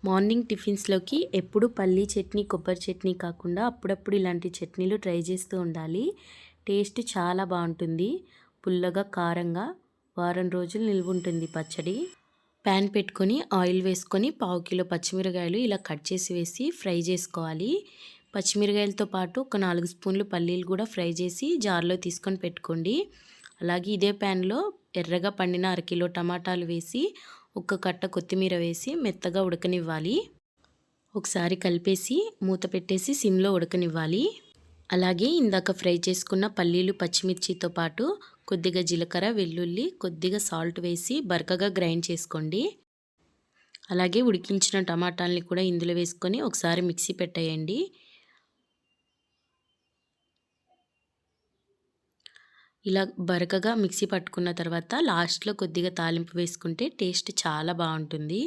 Morning టిఫిన్స్లోకి ఎప్పుడు పల్లీ చట్నీ కొబ్బరి చట్నీ కాకుండా అప్పుడప్పుడు ఇలాంటి చట్నీలు ట్రై చేస్తూ ఉండాలి. టేస్ట్ చాలా బాగుంటుంది. పుల్లగా కారంగా వారం రోజులు నిల్వ ఉంటుంది పచ్చడి. ప్యాన్ పెట్టుకొని ఆయిల్ వేసుకొని 1/2 కిలో పచ్చిమిరకాయలు ఇలా కట్ చేసి వేసి ఫ్రై చేసుకోవాలి. పచ్చిమిరకాయలతో పాటు ఒక 4 స్పూన్లు పల్లీలు కూడా ఫ్రై చేసి జార్లో తీసుకొని పెట్టుకోండి. అలాగే ఇదే ప్యాన్లో ఎర్రగా పండిన 1/2 కిలో టమాటాలు వేసి ఒక కట్ట కొత్తిమీర వేసి మెత్తగా ఉడకనివ్వాలి. ఒకసారి కలిపేసి మూత పెట్టేసి సిమ్లో ఉడకనివ్వాలి. అలాగే ఇందాక ఫ్రై చేసుకున్న పల్లీలు పచ్చిమిర్చితో పాటు కొద్దిగా జీలకర్ర వెల్లుల్లి కొద్దిగా సాల్ట్ వేసి బరకగా గ్రైండ్ చేసుకోండి. అలాగే ఉడికించిన టమాటాలని కూడా ఇందులో వేసుకొని ఒకసారి మిక్సీ పెట్టేయండి. ఇలా బరకగా మిక్సీ పట్టుకున్న తర్వాత లాస్ట్లో కొద్దిగా తాలింపు వేసుకుంటే టేస్ట్ చాలా బాగుంటుంది.